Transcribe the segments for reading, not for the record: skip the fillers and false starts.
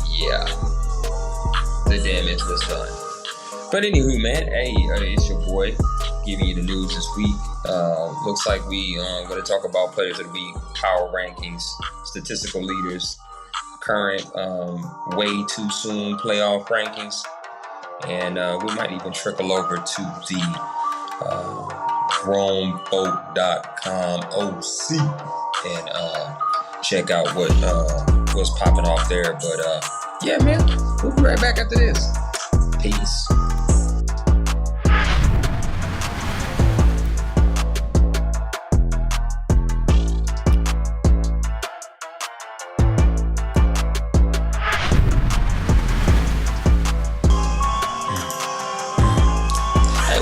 Yeah, the damage was done. But anywho, man, hey, it's your boy giving you the news this week. Looks like we going to talk about players of the week, power rankings, statistical leaders, current way too soon playoff rankings, and we might even trickle over to the RomeBoat.com OC and check out what's popping off there. But yeah, man, we'll be right back after this. Peace.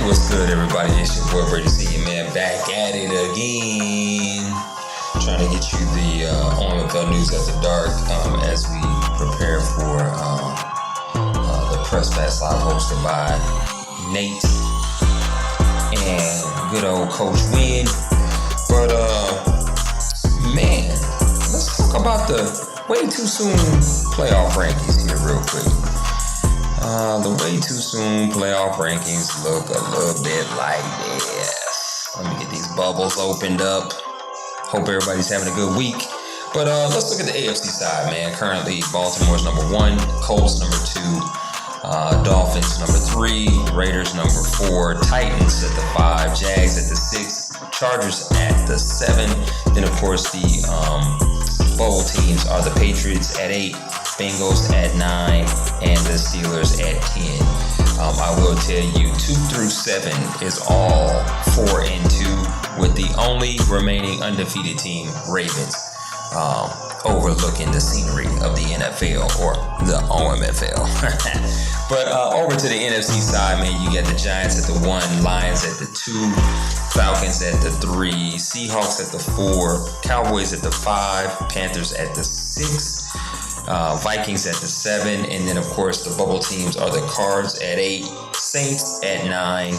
What's good, everybody? It's your boy Brady C, man, back at it again. Trying to get you the OMFL news after dark as we prepare for the Press Pass Live hosted by Nate and good old Coach Win. But man, let's talk about the way too soon playoff rankings here real quick. The way too soon playoff rankings look a little bit like this. Let me get these bubbles opened up. Hope everybody's having a good week. But let's look at the AFC side, man. Currently, Baltimore's number 1, Colts number 2, Dolphins number 3, Raiders number 4, Titans at the 5, Jags at the 6, Chargers at the 7. Then, of course, the bowl teams are the Patriots at 8, Bengals at 9, and the Steelers at 10. I will tell you, 2 through 7 is all 4 and 2, with the only remaining undefeated team, Ravens, overlooking the scenery of the NFL or the OMFL. But over to the NFC side, man, you got the Giants at the 1, Lions at the 2, Falcons at the 3, Seahawks at the 4, Cowboys at the 5, Panthers at the 6. Vikings at the 7, and then of course the bubble teams are the Cards at 8, Saints at 9,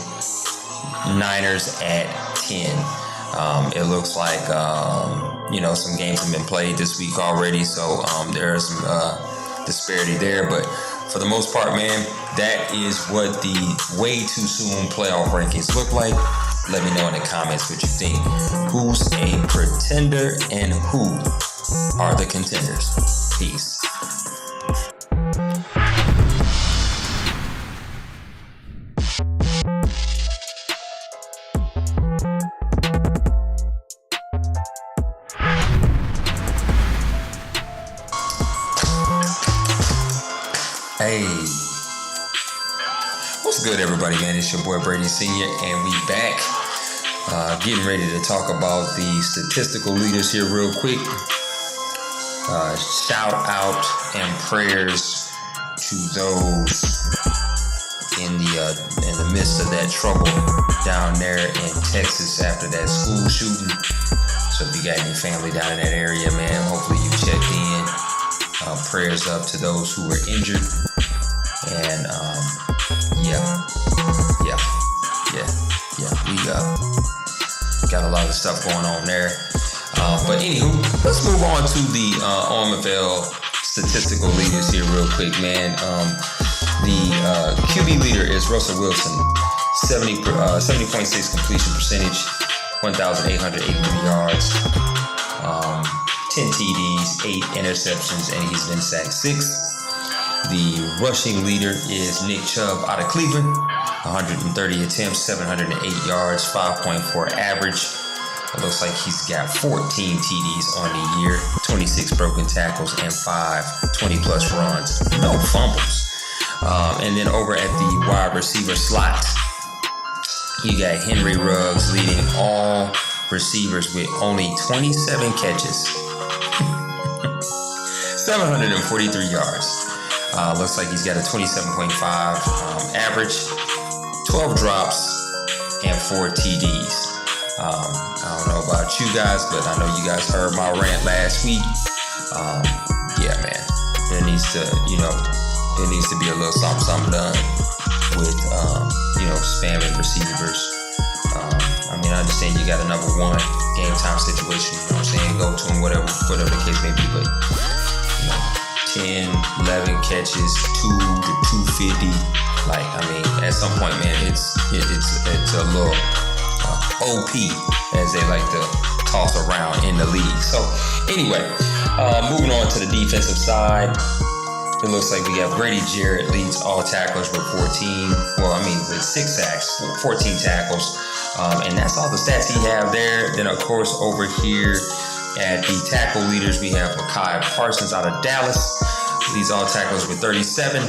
Niners at 10. It looks like some games have been played this week already, so there is some disparity there, but for the most part, man, that is what the way too soon playoff rankings look like. Let me know in the comments what you think. Who's a pretender and who are the contenders? Peace. Hey, what's good, everybody, man? It's your boy Brady Sr., and we back getting ready to talk about the statistical leaders here real quick. Shout out and prayers to those in the midst of that trouble down there in Texas after that school shooting. So if you got any family down in that area, man, hopefully you checked in. Prayers up to those who were injured. And we got a lot of stuff going on there. But anywho, let's move on to the OMFL statistical leaders here real quick, man. The QB leader is Russell Wilson, 70.6 completion percentage, 1,883 yards, 10 TDs, 8 interceptions, and he's been sacked 6. The rushing leader is Nick Chubb out of Cleveland, 130 attempts, 708 yards, 5.4 average. It looks like he's got 14 TDs on the year, 26 broken tackles, and 5 20-plus runs. No fumbles. And then over at the wide receiver slot, you got Henry Ruggs leading all receivers with only 27 catches, 743 yards. Looks like he's got a 27.5 average, 12 drops, and 4 TDs. I don't know about you guys, but I know you guys heard my rant last week. Yeah, man, there needs to be a little something done with, spamming receivers. I I understand you got a number one game time situation, you know what I'm saying? Go to him, whatever the case may be, but 10, 11 catches, 2 to 250. Like, I mean, at some point, man, it's a little OP, as they like to toss around in the league. So anyway, moving on to the defensive side, it looks like we have Grady Jarrett leads all tacklers with 14. With 6 sacks, 14 tackles, and that's all the stats he have there. Then of course over here at the tackle leaders, we have Mekhi Parsons out of Dallas, leads all tacklers with 37,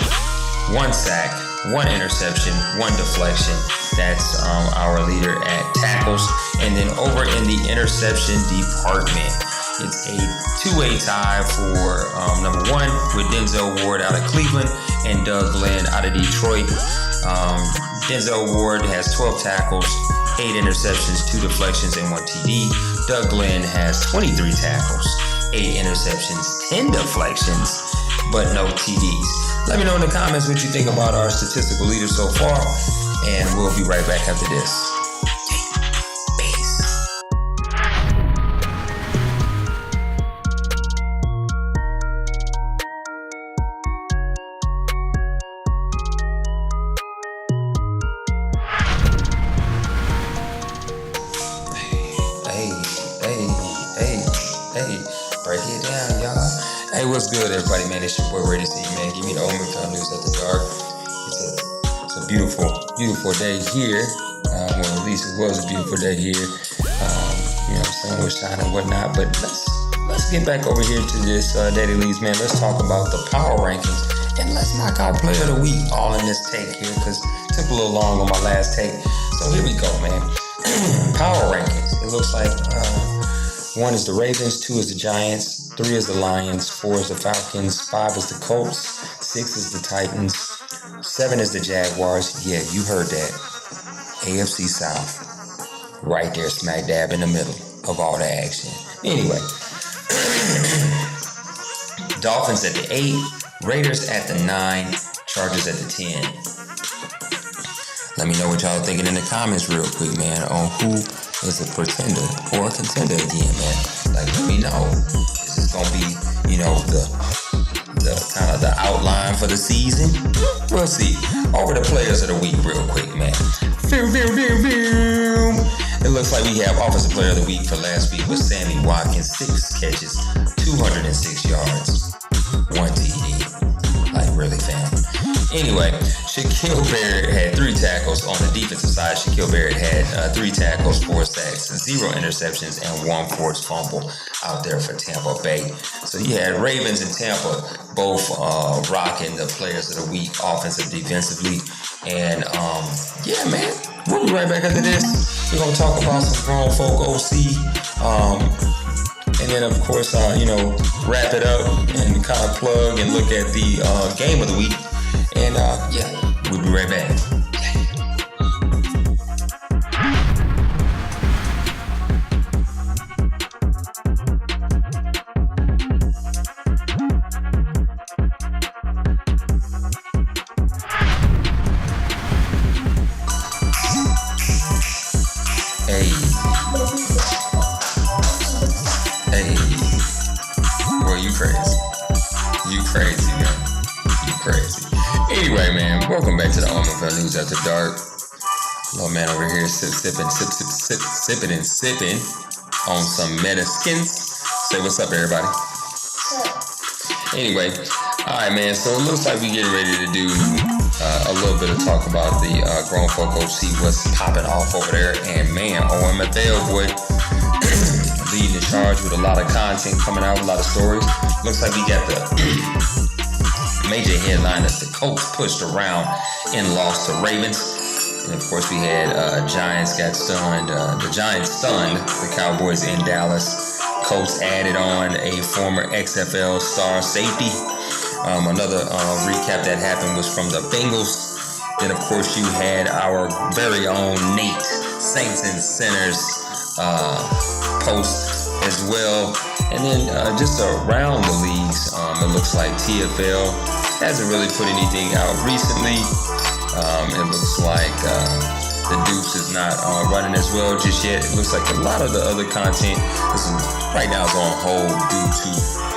1 sack, 1 interception, 1 deflection. That's our leader at tackles. And then over in the interception department, it's a two-way tie for number 1 with Denzel Ward out of Cleveland and Doug Glenn out of Detroit. Denzel Ward has 12 tackles, 8 interceptions, 2 deflections, and 1 TD. Doug Glenn has 23 tackles, 8 interceptions, 10 deflections, but no TDs. Let me know in the comments what you think about our statistical leaders so far, and we'll be right back after this. Hey, break it down, y'all. Hey, what's good, everybody, man? It's your boy, Ready to See You, man. Give me the OMFL News at the dark. It's a beautiful day here. Well, at least it was a beautiful day here. Sun was shining and whatnot. But let's get back over here to this Daily Leads, man. Let's talk about the power rankings. And let's knock out Player of the Week all in this take here, because it took a little long on my last take. So here we go, man. Power rankings. It looks like 1 is the Ravens, 2 is the Giants, 3 is the Lions, 4 is the Falcons, 5 is the Colts, 6 is the Titans, 7 is the Jaguars. Yeah, you heard that. AFC South. Right there, smack dab in the middle of all the action. Anyway. Dolphins at the 8, Raiders at the 9, Chargers at the 10. Let me know what y'all thinking in the comments real quick, man, on who is a pretender or a contender again, man. Like, let me know. Is this gonna be, the kind of the outline for the season? We'll see. Over the players of the week real quick, man. It looks like we have Offensive Player of the Week for last week with Sammy Watkins, 6 catches, 206 yards, 1 TD. Like, really, fam. Anyway, Shaquille Barrett had 3 tackles. On the defensive side, Shaquille Barrett had 3 tackles, 4 sacks, 0 interceptions, and 1 forced fumble out there for Tampa Bay. So you had Ravens and Tampa both rocking the players of the week, offensive, defensively. And yeah, man, we'll be right back after this. We're going to talk about some grown folk OC. And then, of course, wrap it up and kind of plug and look at the game of the week. And yeah, we'll be right back. Hey, boy, you crazy, man. You crazy. Anyway, man, welcome back to the OMFL News After Dark. Little man over here sipping on some medicines. Say what's up, everybody. Anyway, all right, man. So it looks like we getting ready to do a little bit of talk about the grown folk OC, what's popping off over there. And man, OMFL, boy, leading the charge with a lot of content coming out, a lot of stories. Looks like we got the major headliners. The Colts pushed around and lost to Ravens. And of course, we had Giants got stunned. The Giants stunned the Cowboys in Dallas. Colts added on a former XFL star safety. Another recap that happened was from the Bengals. Then, of course, you had our very own Nate, Saints and Sinners post as well. And then just around the leagues, it looks like TFL hasn't really put anything out recently. It looks like The Deuce is not running as well just yet. It looks like a lot of the other content right now is on hold due to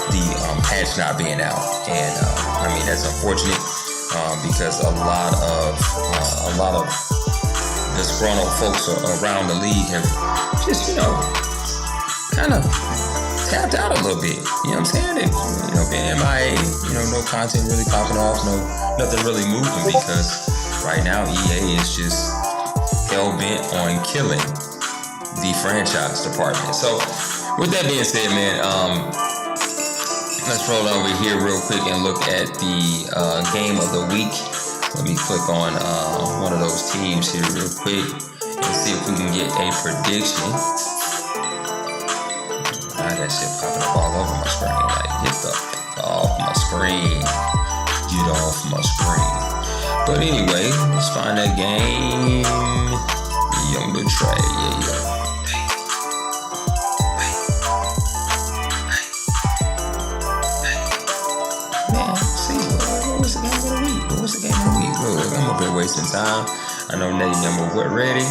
the patch not being out, and I mean that's unfortunate because a lot of disgruntled folks around the league have just kind of tapped out a little bit. You know what I'm saying? Being MIA, no content really popping off, nothing really moving because right now EA is just hell bent on killing the franchise department. So with that being said, man, let's roll over here real quick and look at the game of the week. Let me click on one of those teams here real quick and see if we can get a prediction. That shit popping up all over my screen. Like, get the off my screen. Get off my screen. But anyway, let's find that game. Young the tray. Yeah. Man, see, what was the game of the week? Look, I'm up here wasting time. I know Nate number what ready?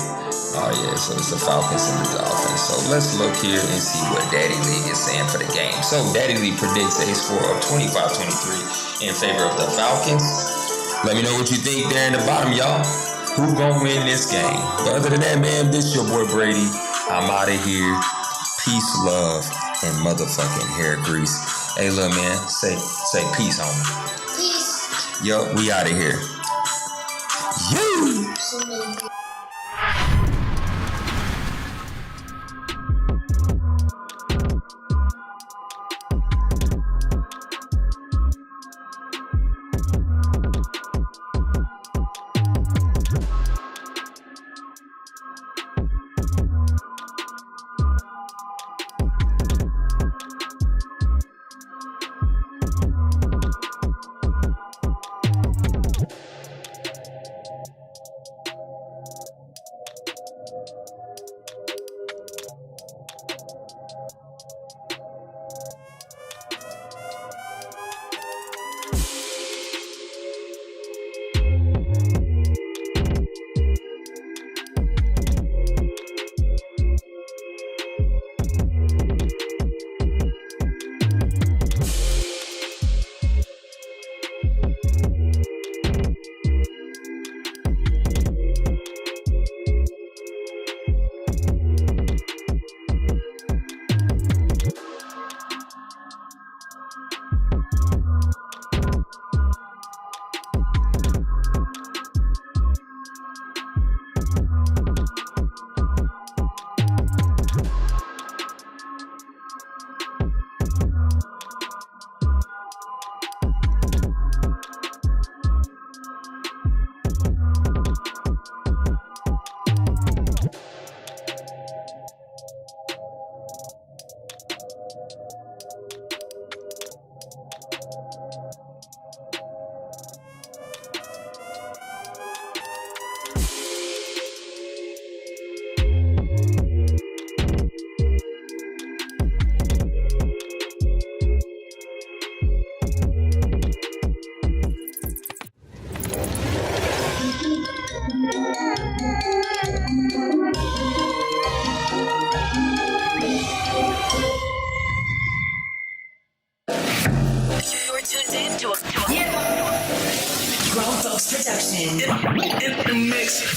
Oh yeah, so it's the Falcons and the Dolphins. So let's look here and see what Daddy League is saying for the game. So Daddy League predicts a score of 25-23 in favor of the Falcons. Let me know what you think there in the bottom, y'all. Who's gonna win this game? But other than that, man, this your boy Brady. I'm out of here. Peace, love, and motherfucking hair grease. Hey, little man, say peace, homie. Peace. Yo, we out of here. You.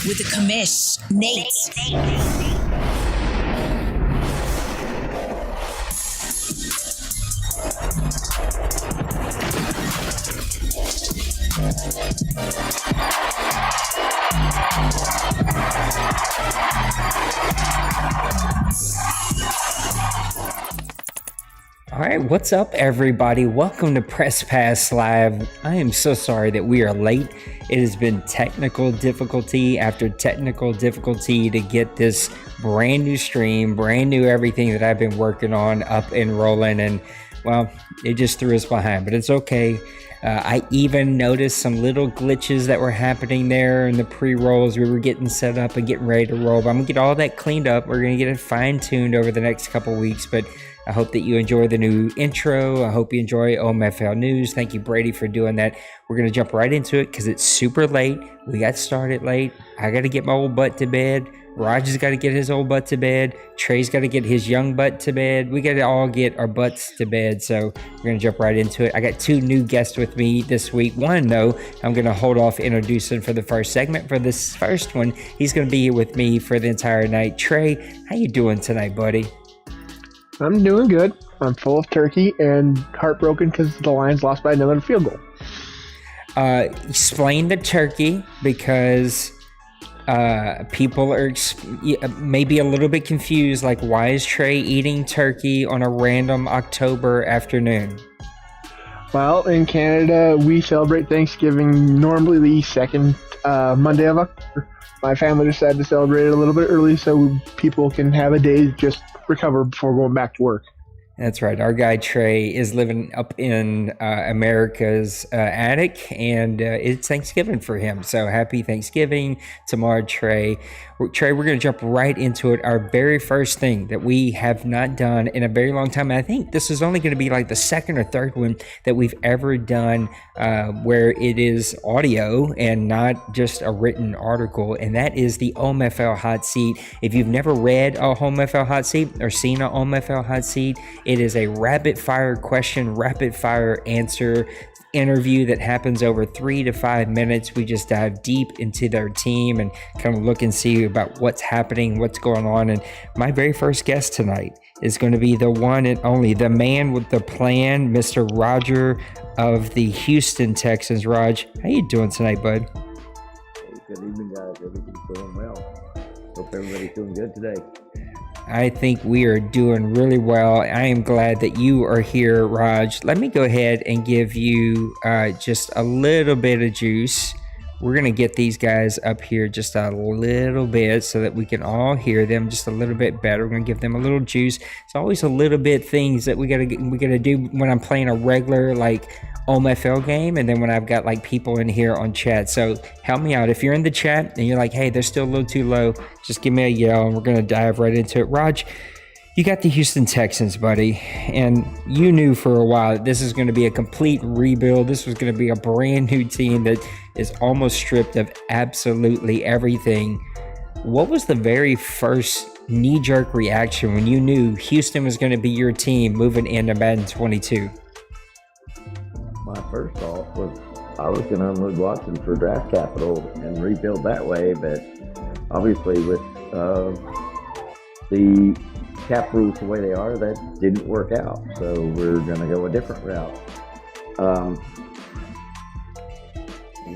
With the commish, Nate. All right, what's up, everybody? Welcome to Press Pass Live. I am so sorry that we are late. It has been technical difficulty after technical difficulty to get this brand new stream, brand new everything that I've been working on up and rolling. And Well, it just threw us behind, but it's okay. I even noticed some little glitches that were happening there in the pre-rolls. We were getting set up and getting ready to roll. But I'm going to get all that cleaned up. We're going to get it fine-tuned over the next couple weeks, but I hope that you enjoy the new intro. I hope you enjoy OMFL News. Thank you, Brady, for doing that. We're going to jump right into it because it's super late. We got started late. I got to get my old butt to bed. Roger's got to get his old butt to bed. Trey's got to get his young butt to bed. We got to all get our butts to bed. So we're going to jump right into it. I got two new guests with me this week. One, though, I'm going to hold off introducing for the first segment. For this first one, he's going to be here with me for the entire night. Trey, how you doing tonight, buddy? I'm doing good. I'm full of turkey and heartbroken because the Lions lost by another field goal. Explain the turkey because people are maybe a little bit confused. Like, why is Trey eating turkey on a random October afternoon? Well, in Canada, we celebrate Thanksgiving normally the second Monday of October. My family decided to celebrate it a little bit early so people can have a day to just recover before going back to work. That's right. Our guy Trey is living up in America's attic, and it's Thanksgiving for him. So happy Thanksgiving tomorrow, Trey. Trey, we're going to jump right into it. Our very first thing that we have not done in a very long time. And I think this is only going to be like the second or third one that we've ever done where it is audio and not just a written article. And that is the OMFL Hot Seat. If you've never read a OMFL Hot Seat or seen an OMFL Hot Seat, it is a rapid fire question, rapid fire answer interview that happens over 3 to 5 minutes. We just dive deep into their team and kind of look and see about what's happening, what's going on. And my very first guest tonight is going to be the one and only, the man with the plan, Mr. Roger of the Houston Texans. Raj, how you doing tonight, bud? Hey, good evening, guys. Everything's going well. Hope everybody's doing good today. I think we are doing really well. I am glad that you are here, Raj. Let me go ahead and give you just a little bit of juice. We're going to get these guys up here just a little bit so that we can all hear them just a little bit better. We're going to give them a little juice. It's always a little bit things that we got to do when I'm playing a regular like OMFL game, and then when I've got like people in here on chat. So help me out. If you're in the chat and you're like, hey, they're still a little too low, just give me a yell and we're going to dive right into it. Raj, you got the Houston Texans, buddy, and you knew for a while that this is going to be a complete rebuild. This was going to be a brand new team that is almost stripped of absolutely everything. What was the very first knee-jerk reaction when you knew Houston was going to be your team moving into Madden 22? My first thought was I was going to unload Watson for draft capital and rebuild that way, but obviously with the cap rules the way they are, that didn't work out. So we're going to go a different route. We're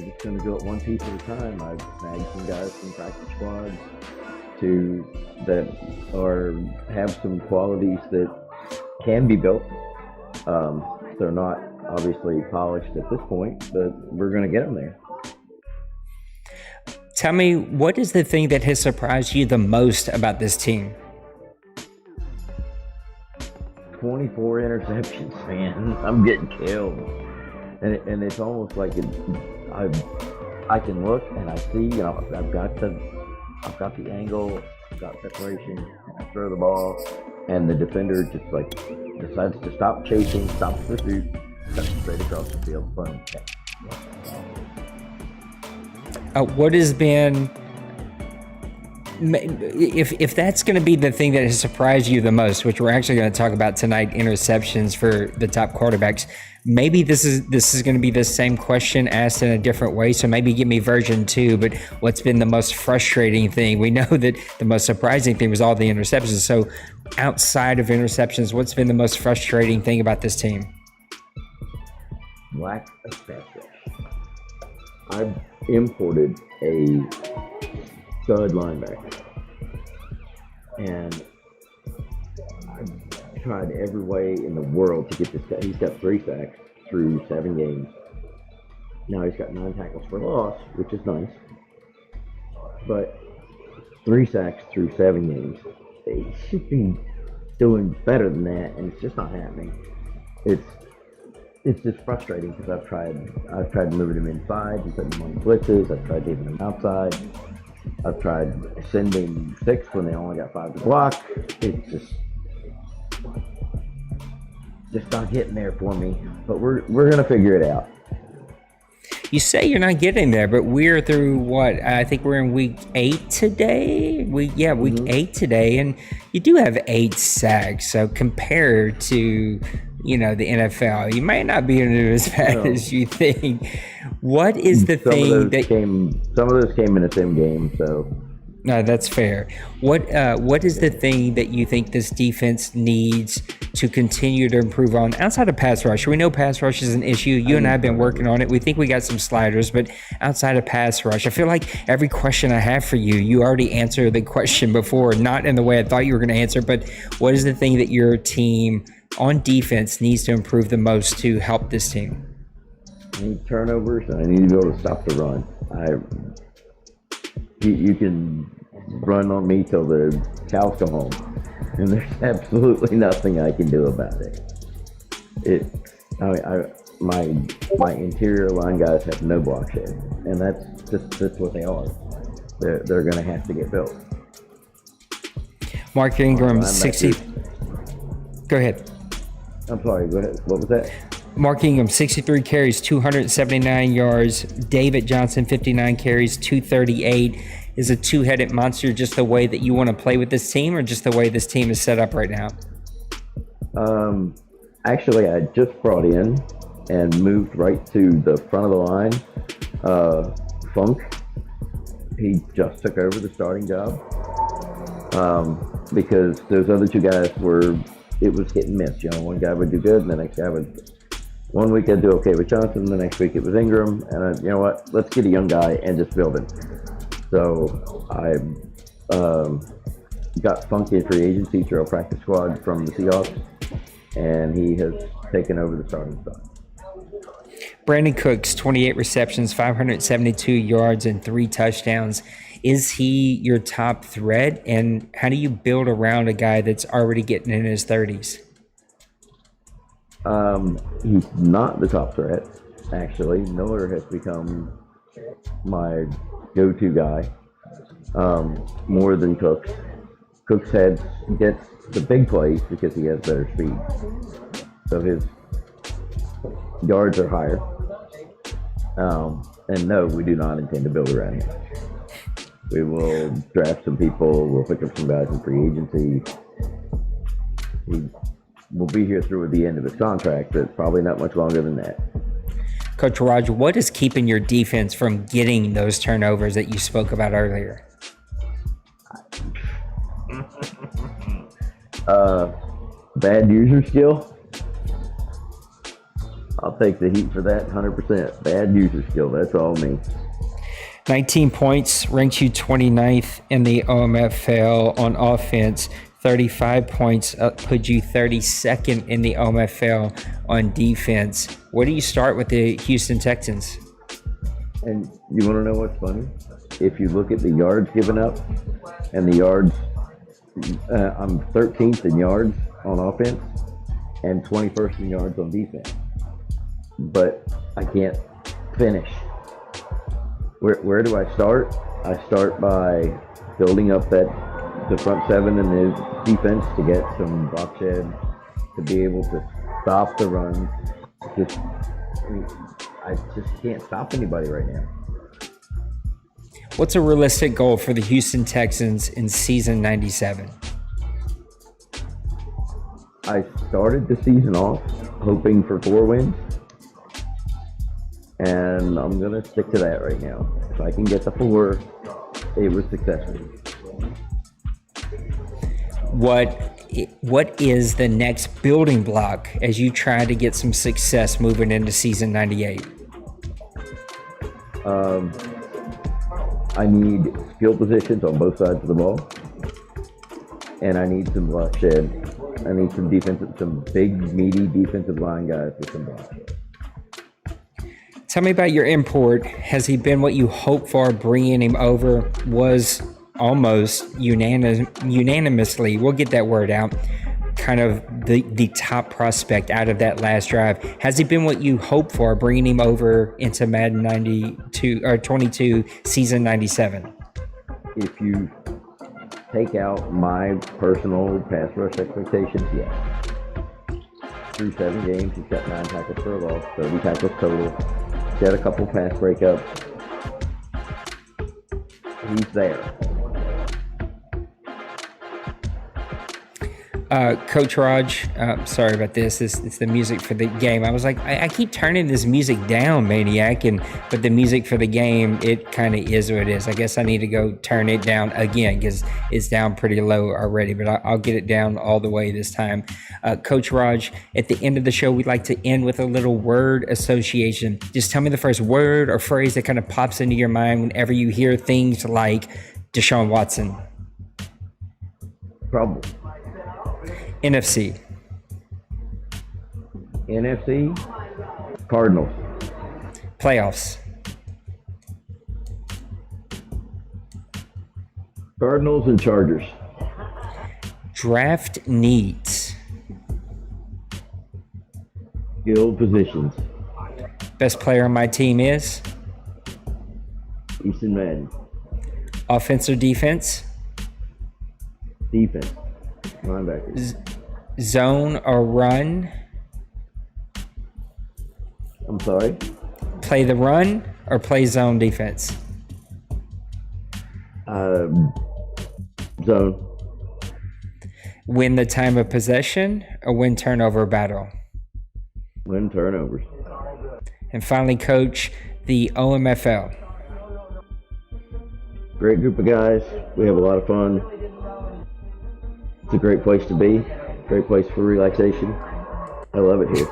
just going to go it one piece at a time. I've snagged some guys from practice squads that have some qualities that can be built. They're not obviously polished at this point, but we're going to get them there. Tell me, what is the thing that has surprised you the most about this team? 24 interceptions, man. I'm getting killed. And it's almost like I can look and I see, I've got the angle, I've got separation, and I throw the ball, and the defender just like decides to stop chasing, stop the pursuit, cuts straight across the field. Boom. What has been, if that's going to be the thing that has surprised you the most, which we're actually going to talk about tonight, interceptions for the top quarterbacks, maybe this is going to be the same question asked in a different way. So maybe give me version 2, but what's been the most frustrating thing? We know that the most surprising thing was all the interceptions. So outside of interceptions, what's been the most frustrating thing about this team? Lack of pass rush. I've imported a stud linebacker, and I've tried every way in the world to get this guy. He's got 3 sacks through 7 games. Now he's got 9 tackles for loss, which is nice, but 3 sacks through 7 games. He should be doing better than that, and it's just not happening. it's just frustrating because I've tried moving him inside and putting him on blitzes. I've tried leaving him outside. I've tried sending 6 when they only got 5 to block. It's just not getting there for me. But we're gonna figure it out. You say you're not getting there, but we're through what? I think we're in week 8 today. Week 8 today, and you do have 8 sacks. So compared to the NFL, you might not be doing as bad as you think. What is the thing that some of those came in the same game? So no, that's fair. What is the thing that you think this defense needs to continue to improve on outside of pass rush? We know pass rush is an issue. You and I have been working on it. We think we got some sliders, but outside of pass rush, I feel like every question I have for you, you already answered the question before, not in the way I thought you were going to answer, but what is the thing that your team on defense needs to improve the most to help this team? I need turnovers, and I need to be able to stop the run. You can run on me till the cows come home, and there's absolutely nothing I can do about it. My interior line guys have no block shed, and that's what they are. They're going to have to get built. Mark Ingram, 60. Go ahead. I'm sorry. Go ahead. What was that? Mark Ingram, 63 carries, 279 yards. David Johnson, 59 carries, 238. Is a two-headed monster just the way that you want to play with this team, or just the way this team is set up right now? Actually, I just brought in and moved right to the front of the line. Funk, he just took over the starting job because those other 2 guys it was hit and miss. One guy would do good, and the next guy would. One week I'd do okay with Johnson, the next week it was Ingram, and you know what? Let's get a young guy and just build him. So I got Funk in free agency through a practice squad from the Seahawks, and he has taken over the starting spot. Brandon Cooks, 28 receptions, 572 yards, and 3 touchdowns. Is he your top threat? And how do you build around a guy that's already getting in his 30s? He's not the top threat, actually. Miller has become my go-to guy, more than Cooks. Cooks gets the big plays because he has better speed. So his yards are higher. And no, we do not intend to build around him. We will draft some people. We'll pick up some guys in free agency. He will be here through the end of his contract, but probably not much longer than that. Coach Roger, what is keeping your defense from getting those turnovers that you spoke about earlier? Bad user skill. I'll take the heat for that 100%. Bad user skill, that's all me. 19 points ranks you 29th in the OMFL on offense. 35 points put you 32nd in the OMFL on defense. Where do you start with the Houston Texans? And you want to know what's funny? If you look at the yards given up and the yards, I'm 13th in yards on offense and 21st in yards on defense. But I can't finish. Where do I start? I start by building up the front 7 in the defense to get some block shed, to be able to stop the run. I just can't stop anybody right now. What's a realistic goal for the Houston Texans in season 97? I started the season off hoping for 4 wins, and I'm going to stick to that right now. If I can get the 4, it was successful. What is the next building block as you try to get some success moving into season 98? I need skill positions on both sides of the ball, and I need some block shed. I need some big, meaty defensive line guys with some block shed. Tell me about your import. Has he been what you hoped for? Bringing him over was almost unanimously, we'll get that word out, kind of the top prospect out of that last drive? Has he been what you hoped for, bringing him over into Madden 92 or 22 season 97? If you take out my personal pass rush expectations, yes. Through 7 games, he's got 9 tackles for a loss, 30 tackles total. He's got a couple pass breakups. He's there. Coach Raj, sorry about this. It's the music for the game. I was like, I keep turning this music down, Maniac, but the music for the game, it kind of is what it is. I guess I need to go turn it down again because it's down pretty low already, but I'll get it down all the way this time. Coach Raj, at the end of the show, we'd like to end with a little word association. Just tell me the first word or phrase that kind of pops into your mind whenever you hear things like Deshaun Watson. Trouble. NFC. Cardinals. Playoffs. Cardinals and Chargers. Draft needs. Skill positions. Best player on my team is? Easton Madden. Offense or defense? Defense. Linebackers. Zone or run? I'm sorry? Play the run or play zone defense? Zone. Win the time of possession or win turnover battle? Win turnovers. And finally, coach, the OMFL. Great group of guys. We have a lot of fun. It's a great place to be. Great place for relaxation. I love it here.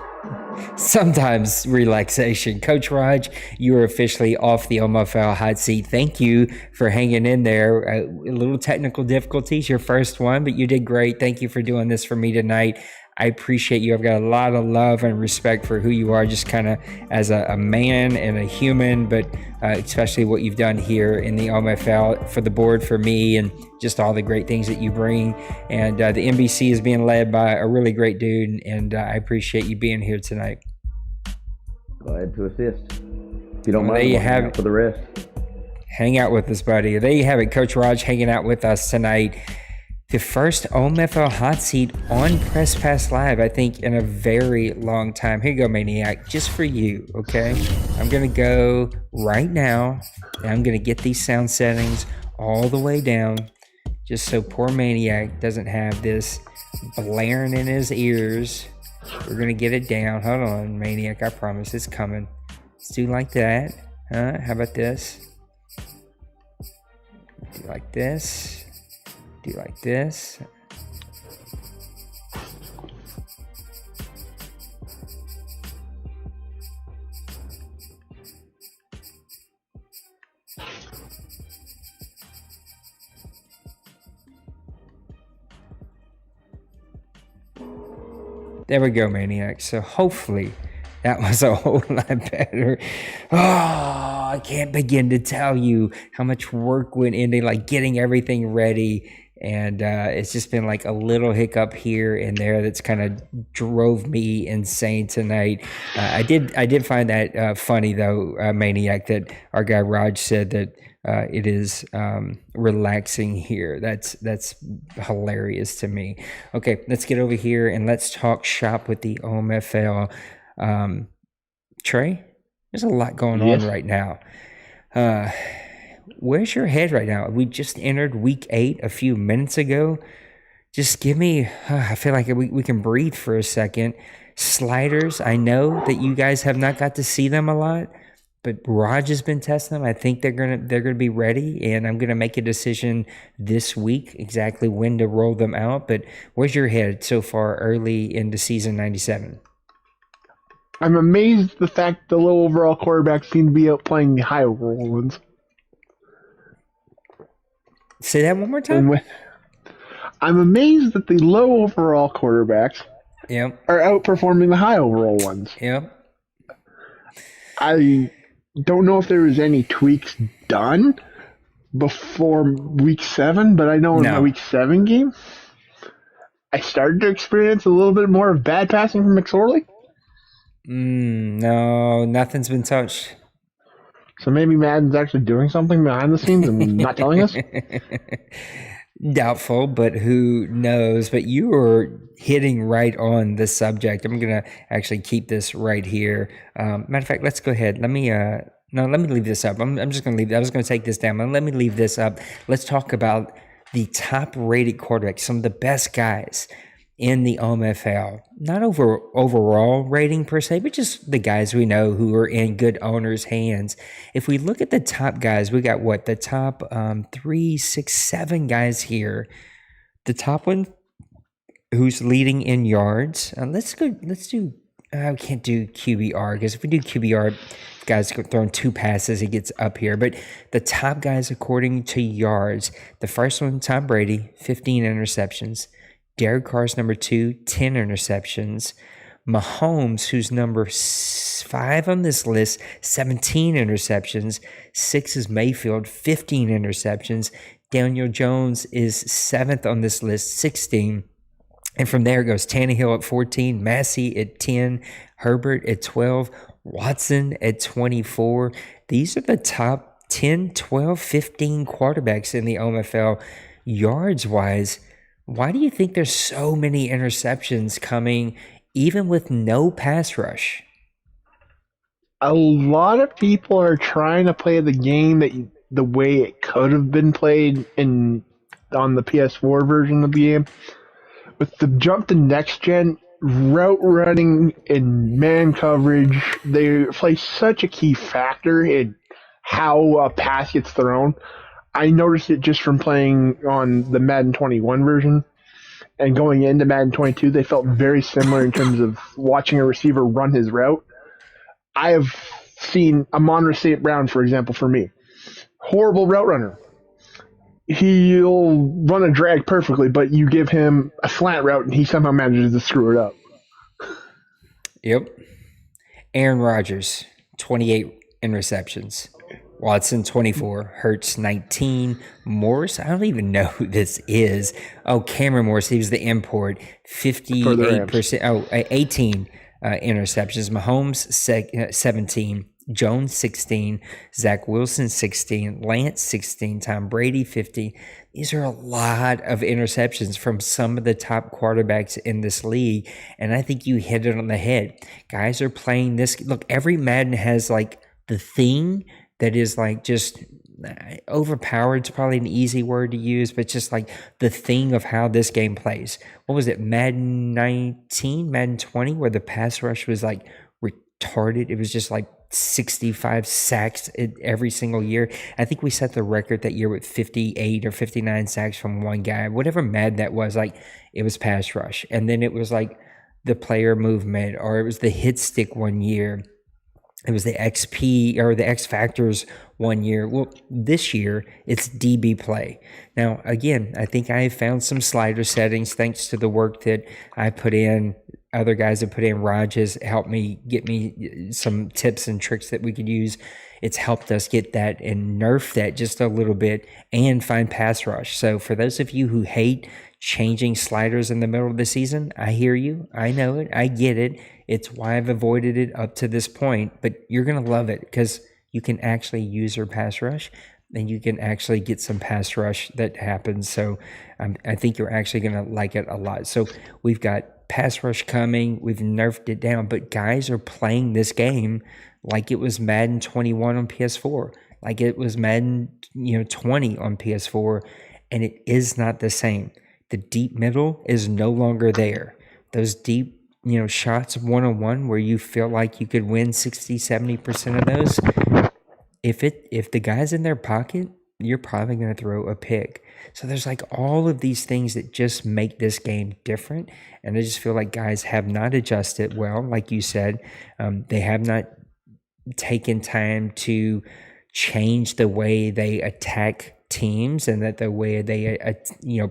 Sometimes relaxation. Coach Raj, you are officially off the OMFL hot seat. Thank you for hanging in there. A little technical difficulties, your first one, but you did great. Thank you for doing this for me tonight. I appreciate you. I've got a lot of love and respect for who you are, just kind of as a man and a human, but especially what you've done here in the OMFL for the board, for me, and just all the great things that you bring. And the NBC is being led by a really great dude, and I appreciate you being here tonight. Glad to assist. If you don't mind, there you have it for the rest. Hang out with us, buddy. There you have it. Coach Raj hanging out with us tonight. The first OMFL hot seat on Press Pass Live, I think, in a very long time. Here you go, Maniac, just for you, okay? I'm going to go right now, and I'm going to get these sound settings all the way down, just so poor Maniac doesn't have this blaring in his ears. We're going to get it down. Hold on, Maniac, I promise it's coming. Let's do like that. How about this? Do like this. Do like this. There we go, Maniac. So hopefully that was a whole lot better. Oh, I can't begin to tell you how much work went into like getting everything ready. And it's just been like a little hiccup here and there that's kind of drove me insane tonight. I did find that funny though, Maniac, that our guy Raj said that it is relaxing here. That's hilarious to me. Okay, let's get over here and let's talk shop with the OMFL. Trey, there's a lot going on right now. Where's your head right now? We just entered week 8 a few minutes ago. Just give me, I feel like we can breathe for a second. Sliders, I know that you guys have not got to see them a lot, but Raj has been testing them. I think they're gonna be ready, and I'm gonna make a decision this week exactly when to roll them out. But where's your head so far early into season 97? I'm amazed the fact the low overall quarterbacks seem to be outplaying the high overall ones. Say that one more time. I'm amazed that the low overall quarterbacks are outperforming the high overall ones. Yep. I don't know if there was any tweaks done before week 7, but I know in the week 7 game, I started to experience a little bit more of bad passing from McSorley. No, nothing's been touched. So maybe Madden's actually doing something behind the scenes and not telling us. Doubtful, but who knows? But you are hitting right on the subject. I'm gonna actually keep this right here. Matter of fact, let's go ahead. Let me leave this up. I'm just gonna leave. I was gonna take this down, but let me leave this up. Let's talk about the top-rated quarterbacks, some of the best guys in the OMFL. Not overall rating per se, but just the guys we know who are in good owners' hands. If we look at the top guys, we got the top 3, 6, 7 guys here. The top one, who's leading in yards. Let's do. We can't do QBR because if we do QBR, guys throwing 2 passes, he gets up here. But the top guys according to yards, the first one, Tom Brady, 15 interceptions. Derek Carr's number 2, 10 interceptions. Mahomes, who's number 5 on this list, 17 interceptions. 6 is Mayfield, 15 interceptions. Daniel Jones is 7th on this list, 16. And from there goes Tannehill at 14, Massey at 10, Herbert at 12, Watson at 24. These are the top 10, 12, 15 quarterbacks in the OMFL. Yards-wise, why do you think there's so many interceptions coming even with no pass rush? A lot of people are trying to play the game the way it could have been played on the PS4 version of the game. With the jump to next gen, route running and man coverage, they play such a key factor in how a pass gets thrown. I noticed it just from playing on the Madden 21 version and going into Madden 22. They felt very similar in terms of watching a receiver run his route. I have seen Amon-Ra St. Brown, for example, for me. Horrible route runner. He'll run a drag perfectly, but you give him a slant route and he somehow manages to screw it up. Yep. Aaron Rodgers, 28 interceptions. Watson, 24. Hurts, 19. Morris, I don't even know who this is. Oh, Cameron Morris, he was the import. 58%. 18 interceptions. Mahomes, 17. Jones, 16. Zach Wilson, 16. Lance, 16. Tom Brady, 50. These are a lot of interceptions from some of the top quarterbacks in this league, and I think you hit it on the head. Guys are playing this. Look, every Madden has like the thing that is like just overpowered. It's probably an easy word to use, but just like the thing of how this game plays. What was it, Madden 19, Madden 20, where the pass rush was like retarded? It was just like 65 sacks every single year. I think we set the record that year with 58 or 59 sacks from one guy. Whatever Madden that was, like it was pass rush. And then it was like the player movement, or it was the hit stick one year. It was the XP or the X Factors one year. Well, this year it's DB play. Now, again, I think I found some slider settings thanks to the work that I put in. Other guys have put in. Raj has helped me get me some tips and tricks that we could use. It's helped us get that and nerf that just a little bit and find pass rush. So for those of you who hate changing sliders in the middle of the season, I hear you. I know it. I get it. It's why I've avoided it up to this point. But you're going to love it because you can actually use your pass rush and you can actually get some pass rush that happens. So I think you're actually going to like it a lot. So we've got pass rush coming. We've nerfed it down. But guys are playing this game like it was Madden 21 on PS4, like it was Madden 20 on PS4, and it is not the same. The deep middle is no longer there. Those deep shots one-on-one where you feel like you could win 60-70% of those, if the guy's in their pocket, you're probably going to throw a pick. So there's like all of these things that just make this game different, and I just feel like guys have not adjusted well. Like you said, they have not taken time to change the way they attack teams and that the way they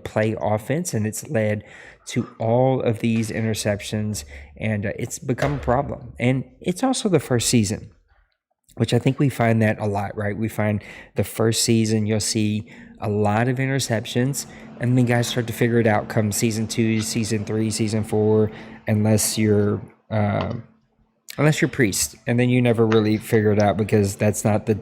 play offense, and it's led to all of these interceptions, and it's become a problem. And it's also the first season, which I think we find that a lot, right? We find the first season you'll see a lot of interceptions, and then guys start to figure it out come season 2, season 3, season 4, unless you're Priest, and then you never really figure it out because that's not the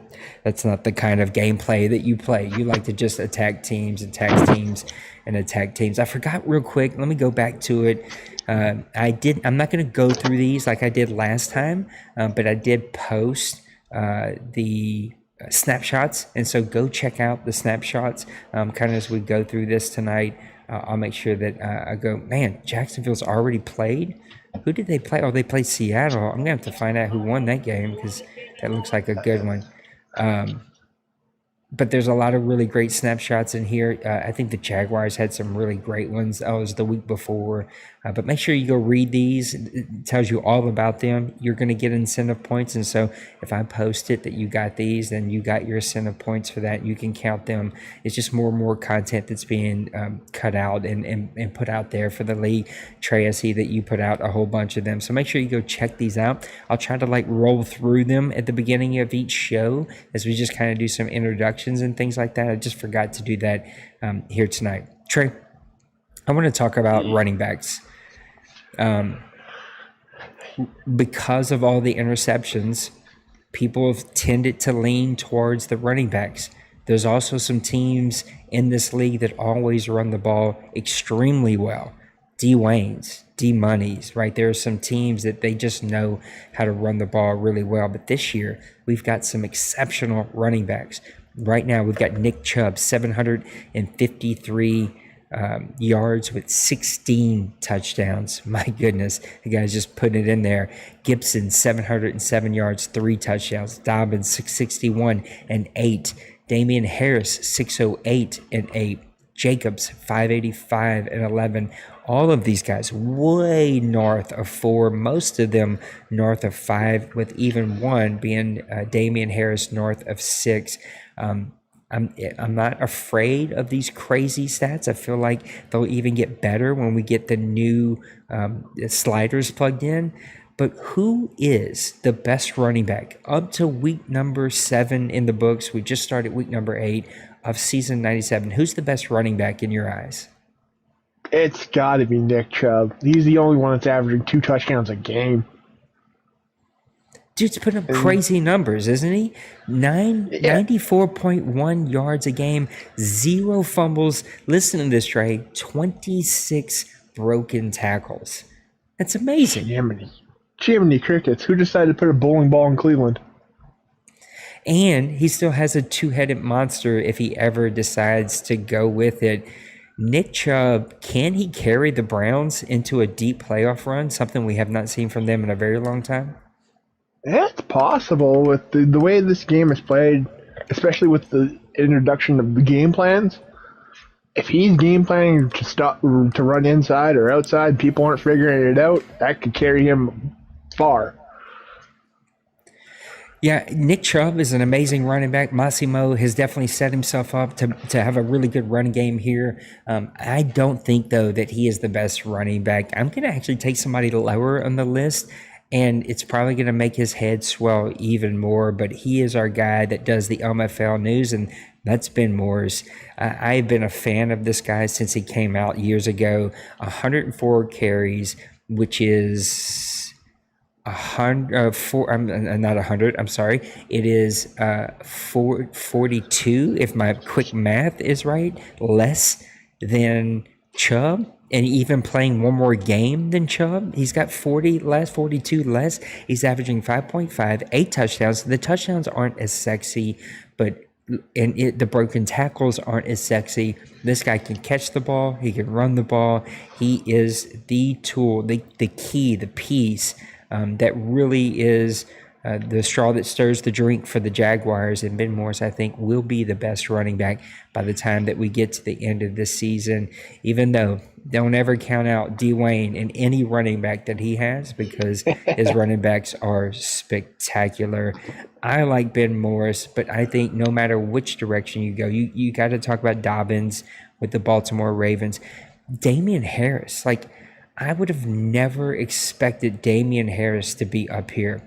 kind of gameplay that you play. You like to just attack teams. I forgot real quick. Let me go back to it. I'm not going to go through these like I did last time, but I did post the snapshots, and so go check out the snapshots. Kind of as we go through this tonight, I'll make sure that I go. Man, Jacksonville's already played. Who did they play? Oh, they played Seattle. I'm going to have to find out who won that game because that looks like a good one. But there's a lot of really great snapshots in here. I think the Jaguars had some really great ones. That was the week before. But make sure you go read these. It tells you all about them. You're going to get incentive points. And so if I post it that you got these, then you got your incentive points for that. You can count them. It's just more and more content that's being cut out and put out there for the league. Trey, I see that you put out a whole bunch of them. So make sure you go check these out. I'll try to roll through them at the beginning of each show as we just kind of do some introductions and things like that. I just forgot to do that here tonight. Trey, I want to talk about running backs. Because of all the interceptions, people have tended to lean towards the running backs. There's also some teams in this league that always run the ball extremely well. D-Waynes, D-Moneys, right? There are some teams that they just know how to run the ball really well. But this year, we've got some exceptional running backs. Right now, we've got Nick Chubb, 753 yards with 16 touchdowns. My goodness, the guy's just putting it in there. Gibson, 707 yards, 3 touchdowns. Dobbins, 661 and 8. Damian Harris, 608 and 8. Jacobs, 585 and 11. All of these guys way north of 4, most of them north of 5, with even one being Damian Harris north of 6. I'm not afraid of these crazy stats. I feel like they'll even get better when we get the new sliders plugged in. But who is the best running back up to week number 7 in the books? We just started week number 8 of season 97. Who's the best running back in your eyes? It's got to be Nick Chubb. He's the only one that's averaging 2 touchdowns a game. Dude's putting up crazy numbers, isn't he? 94.1 yards a game, 0 fumbles. Listen to this, Trey. 26 broken tackles. That's amazing. Jiminy crickets. Who decided to put a bowling ball in Cleveland? And he still has a 2-headed monster if he ever decides to go with it. Nick Chubb, can he carry the Browns into a deep playoff run? Something we have not seen from them in a very long time. It's possible with the way this game is played, especially with the introduction of the game plans. If he's game planning to run inside or outside, people aren't figuring it out, that could carry him far. Yeah, Nick Chubb is an amazing running back. Massimo has definitely set himself up to have a really good running game here. I don't think, though, that he is the best running back. I'm going to actually take somebody lower on the list, and it's probably going to make his head swell even more. But he is our guy that does the OMFL news, and that's Ben Morris. I've been a fan of this guy since he came out years ago. 104 carries, which is... 100. I'm sorry. It is 42, if my quick math is right, less than Chubb, and even playing one more game than Chubb. He's got 40 less, 42 less. He's averaging 5.5, 8 touchdowns. The touchdowns aren't as sexy, but the broken tackles aren't as sexy. This guy can catch the ball. He can run the ball. He is the tool, the key, the piece that really is the straw that stirs the drink for the Jaguars. And Ben Morris, I think, will be the best running back by the time that we get to the end of this season, even though don't ever count out D-Wayne and any running back that he has, because his running backs are spectacular. I like Ben Morris, but I think no matter which direction you go, you got to talk about Dobbins with the Baltimore Ravens. Damian Harris, I would have never expected Damian Harris to be up here.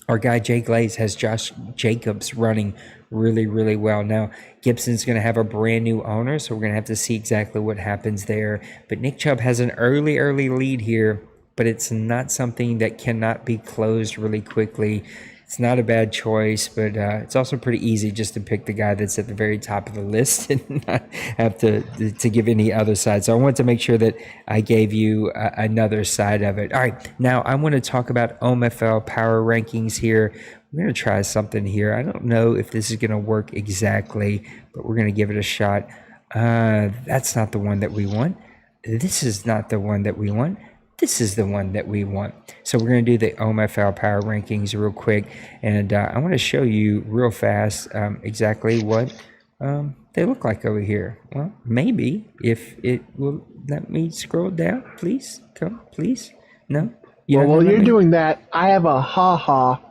Our guy Jay Glaze has Josh Jacobs running really, really well. Now, Gibson's going to have a brand new owner, so we're going to have to see exactly what happens there. But Nick Chubb has an early lead here, but it's not something that cannot be closed really quickly. It's not a bad choice, but it's also pretty easy just to pick the guy that's at the very top of the list and not have to give any other side. So I want to make sure that I gave you another side of it. All right, now I want to talk about OMFL power rankings here. We're going to try something here. I don't know if this is going to work exactly, but we're going to give it a shot. That's not the one that we want. This is not the one that we want. This is the one that we want. So we're going to do the OMFL power rankings real quick. And I want to show you real fast exactly what they look like over here. Well, maybe if it will let me scroll down, please. Come, please. No? Well, while you're doing that, I have a ha-ha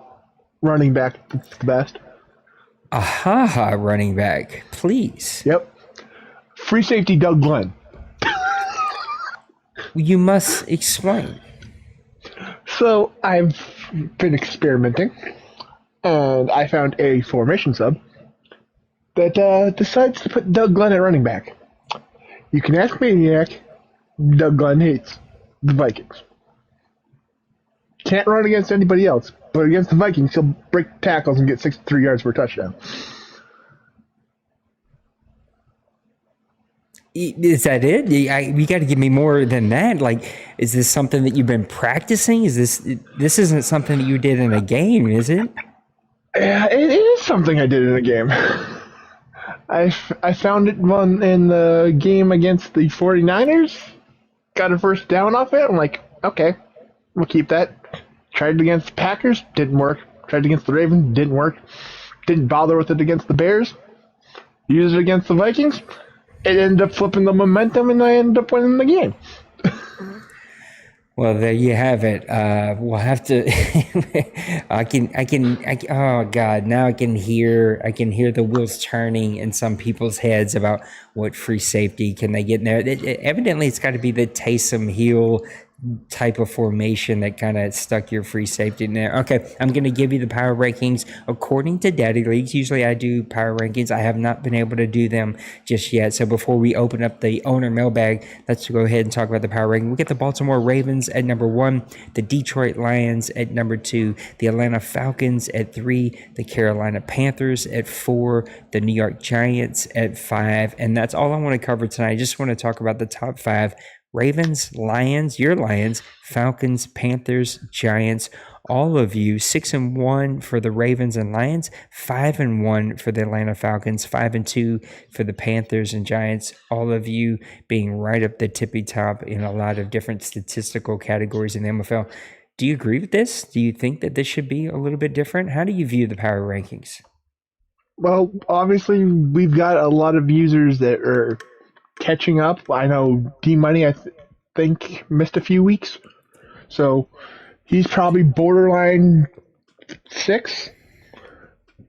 running back that's the best. A ha-ha running back, please. Yep. Free safety Doug Glenn. You must explain. So I've been experimenting, and I found a formation sub that decides to put Doug Glenn at running back. You can ask Maniac, Doug Glenn hates the Vikings. Can't run against anybody else, but against the Vikings, he'll break tackles and get 63 yards for a touchdown. Is that it? You got to give me more than that. Like, is this something that you've been practicing? This isn't something that you did in a game, is it? Yeah, it is something I did in a game. I found it one in the game against the 49ers. Got a first down off it. I'm like, okay, we'll keep that. Tried it against the Packers, didn't work. Tried it against the Ravens, didn't work. Didn't bother with it against the Bears. Used it against the Vikings. It ended up flipping the momentum, and I ended up winning the game. Well, there you have it. We'll have to. I can. Oh God! Now I can hear the wheels turning in some people's heads about what free safety can they get in there. Evidently, it's got to be the Taysom Hill type of formation that kind of stuck your free safety in there. Okay, I'm going to give you the power rankings according to Daddy Leagues. Usually I do power rankings. I have not been able to do them just yet. So before we open up the owner mailbag, let's go ahead and talk about the power ranking. We get the Baltimore Ravens at number 1, the Detroit Lions at number 2, the Atlanta Falcons at 3, the Carolina Panthers at 4, the New York Giants at 5. And that's all I want to cover tonight. I just want to talk about the top 5. Ravens, Lions, your Lions, Falcons, Panthers, Giants, all of you 6-1 for the Ravens and Lions, 5-1 for the Atlanta Falcons, 5-2 for the Panthers and Giants, all of you being right up the tippy top in a lot of different statistical categories in the MFL. Do you agree with this? Do you think that this should be a little bit different? How do you view the power rankings? Well, obviously, we've got a lot of users that are catching up. I know D-Money, I think, missed a few weeks. So he's probably borderline 6.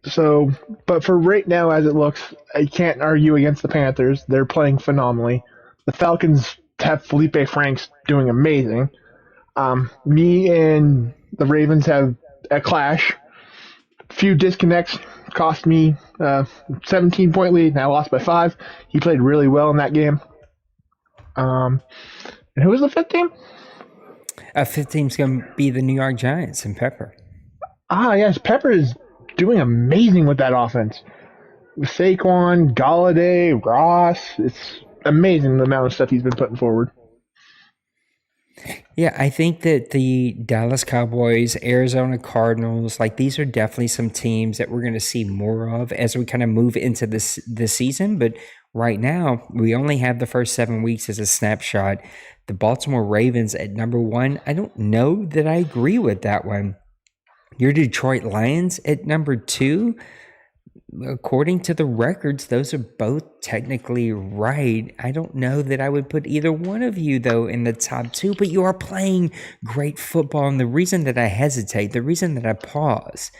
So, but for right now, as it looks, I can't argue against the Panthers. They're playing phenomenally. The Falcons have Felipe Franks doing amazing. Me and the Ravens have a clash. A few disconnects cost me 17-point lead, and I lost by 5. He played really well in that game. And who was the 5th team? 5th team's going to be the New York Giants and Pepper. Yes, Pepper is doing amazing with that offense. With Saquon, Galladay, Ross, it's amazing the amount of stuff he's been putting forward. Yeah, I think that the Dallas Cowboys, Arizona Cardinals, like these are definitely some teams that we're going to see more of as we kind of move into this season. But right now, we only have the first 7 weeks as a snapshot. The Baltimore Ravens at number 1, I don't know that I agree with that one. Your Detroit Lions at number 2. According to the records, those are both technically right. I don't know that I would put either one of you, though, in the top 2, but you are playing great football. And the reason that I hesitate, the reason that I pause,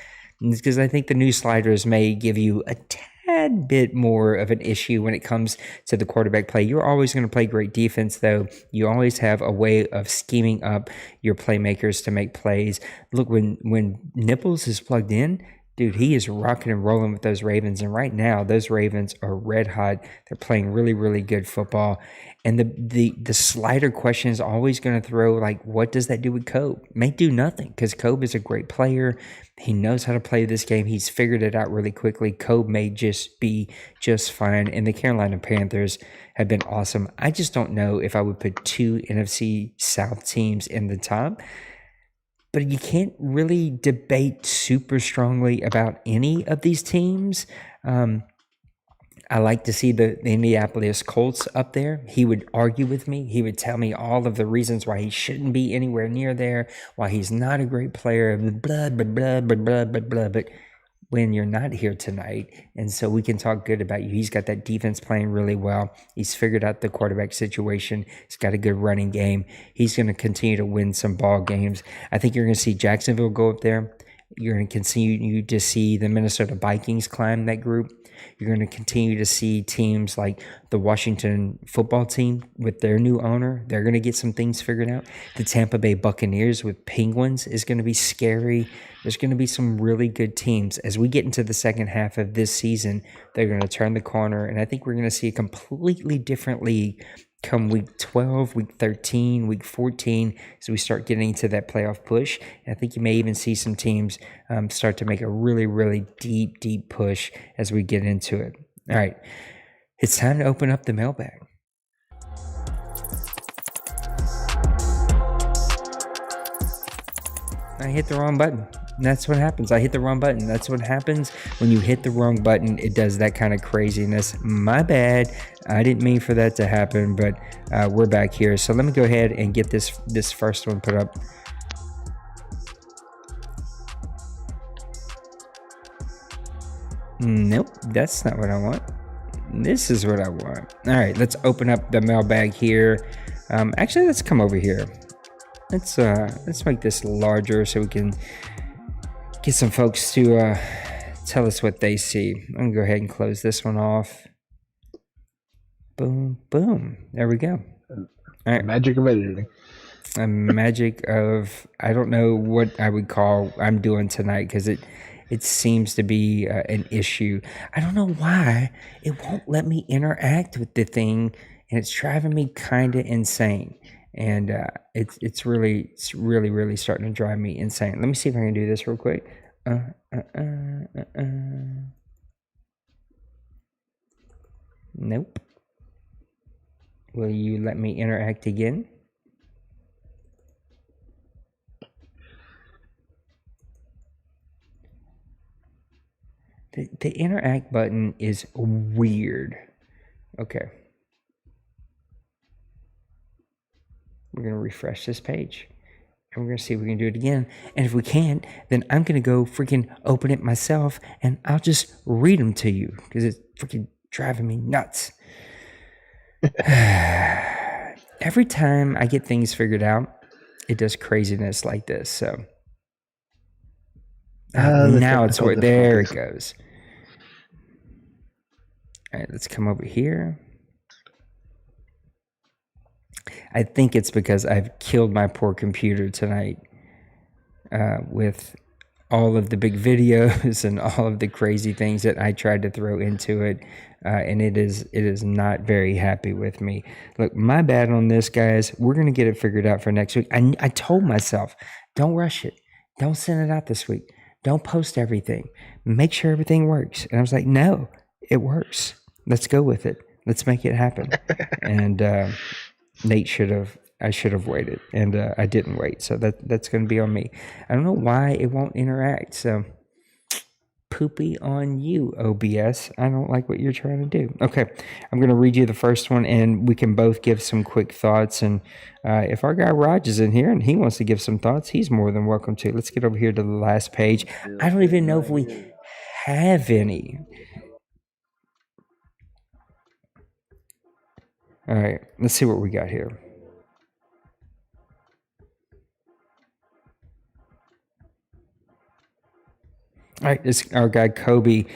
is because I think the new sliders may give you a tad bit more of an issue when it comes to the quarterback play. You're always going to play great defense, though. You always have a way of scheming up your playmakers to make plays. Look, when Nipples is plugged in, Dude, he is rocking and rolling with those Ravens. And right now, those Ravens are red hot. They're playing really, really good football. And the slider question is always going to throw, like, what does that do with Cobe? May do nothing, because Cobe is a great player. He knows how to play this game. He's figured it out really quickly. Cobe may just be just fine. And the Carolina Panthers have been awesome. I just don't know if I would put two NFC South teams in the top. But you can't really debate super strongly about any of these teams. I like to see the Indianapolis Colts up there. He would argue with me. He would tell me all of the reasons why he shouldn't be anywhere near there, why he's not a great player, blah, blah, blah, blah, blah, blah, blah. But when you're not here tonight, and so we can talk good about you. He's got that defense playing really well. He's figured out the quarterback situation. He's got a good running game. He's going to continue to win some ball games. I think you're going to see Jacksonville go up there. You're going to continue to see the Minnesota Vikings climb that group. You're going to continue to see teams like the Washington football team with their new owner. They're going to get some things figured out. The Tampa Bay Buccaneers with Penguins is going to be scary. There's going to be some really good teams. As we get into the second half of this season, they're going to turn the corner, and I think we're going to see a completely different league come week 12, week 13, week 14, as we start getting into that playoff push. And I think you may even see some teams start to make a really, really deep, deep push as we get into it. All right, it's time to open up the mailbag. I hit the wrong button. That's what happens. I hit the wrong button. That's what happens when you hit the wrong button. It does that kind of craziness. My bad. I didn't mean for that to happen, but we're back here. So let me go ahead and get this first one put up. Nope, that's not what I want. This is what I want. All right, let's open up the mailbag here. Actually, let's come over here. Let's make this larger so we can get some folks to tell us what they see. I'm gonna go ahead and close this one off. Boom, boom. There we go. All right. Magic of editing. A magic of, I don't know what I would call I'm doing tonight, because it seems to be an issue. I don't know why it won't let me interact with the thing, and it's driving me kind of insane. And it's really starting to drive me insane. Let me see if I can do this real quick. Nope. Will you let me interact again? The interact button is weird. Okay. We're going to refresh this page. And we're going to see if we can do it again. And if we can't, then I'm going to go freaking open it myself. And I'll just read them to you, because it's freaking driving me nuts. Every time I get things figured out, it does craziness like this. So now it's where, there it goes. All right, let's come over here. I think it's because I've killed my poor computer tonight with all of the big videos and all of the crazy things that I tried to throw into it. And it is not very happy with me. Look, my bad on this, guys. We're going to get it figured out for next week. I told myself, don't rush it. Don't send it out this week. Don't post everything. Make sure everything works. And I was like, no, it works. Let's go with it. Let's make it happen. And I should have waited, and I didn't wait. So that's going to be on me. I don't know why it won't interact. So poopy on you, OBS. I don't like what you're trying to do. Okay, I'm going to read you the first one, and we can both give some quick thoughts. And if our guy Raj is in here and he wants to give some thoughts, he's more than welcome to. Let's get over here to the last page. I don't even know if we have any. All right, let's see what we got here. All right, this our guy Kobe.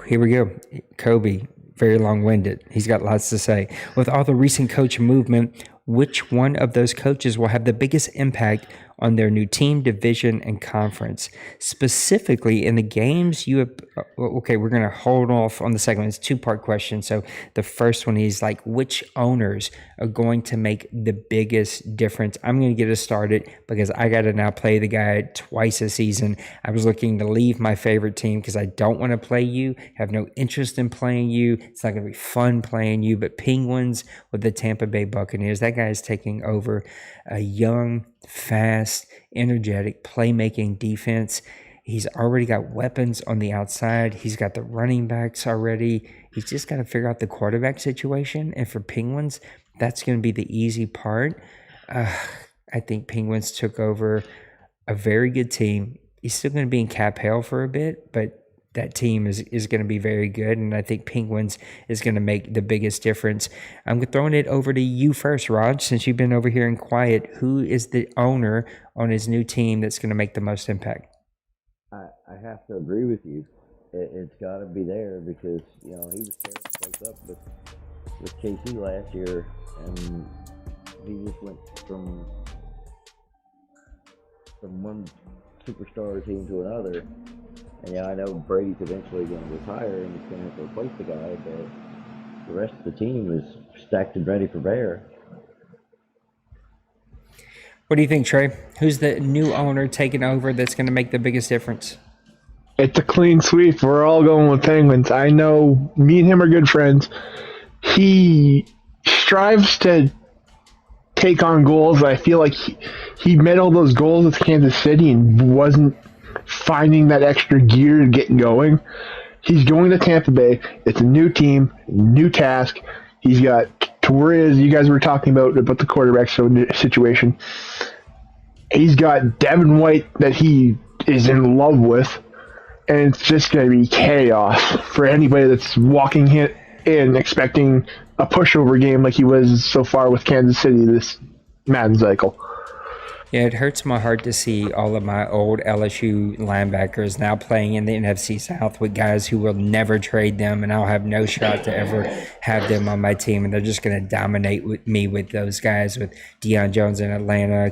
Here we go. Kobe, very long-winded. He's got lots to say. With all the recent coach movement, which one of those coaches will have the biggest impact on their new team, division, and conference? Specifically, in the games you have... Okay, we're going to hold off on the second one. It's a two-part question. So the first one is like, which owners are going to make the biggest difference? I'm going to get us started because I got to now play the guy twice a season. I was looking to leave my favorite team because I don't want to play you, have no interest in playing you. It's not going to be fun playing you. But Penguins with the Tampa Bay Buccaneers, that guy is taking over a young, fast, energetic, playmaking defense. He's already got weapons on the outside. He's got the running backs already. He's just got to figure out the quarterback situation. And for Penguins, that's going to be the easy part. I think Penguins took over a very good team. He's still going to be in cap hell for a bit, but that team is going to be very good, and I think Penguins is going to make the biggest difference. I'm throwing it over to you first, Raj, since you've been over here in quiet. Who is the owner on his new team that's going to make the most impact? I have to agree with you. It's got to be there because, he was tearing the place up with KC last year, and he just went from one superstar team to another. And I know Brady's eventually going to retire and he's going to have to replace the guy, but the rest of the team is stacked and ready for bear. What do you think, Trey? Who's the new owner taking over that's going to make the biggest difference? It's a clean sweep. We're all going with Penguins. I know me and him are good friends. He strives to take on goals. I feel like he met all those goals with Kansas City and wasn't finding that extra gear to get going. He's going to Tampa Bay. It's a new team, new task. He's got Torre, as you guys were talking about the quarterback situation. He's got Devin White that he is in love with, and it's just going to be chaos for anybody that's walking in expecting a pushover game like he was so far with Kansas City this Madden cycle. Yeah, it hurts my heart to see all of my old LSU linebackers now playing in the NFC South with guys who will never trade them, and I'll have no shot to ever have them on my team, and they're just going to dominate with those guys, with Deion Jones in Atlanta,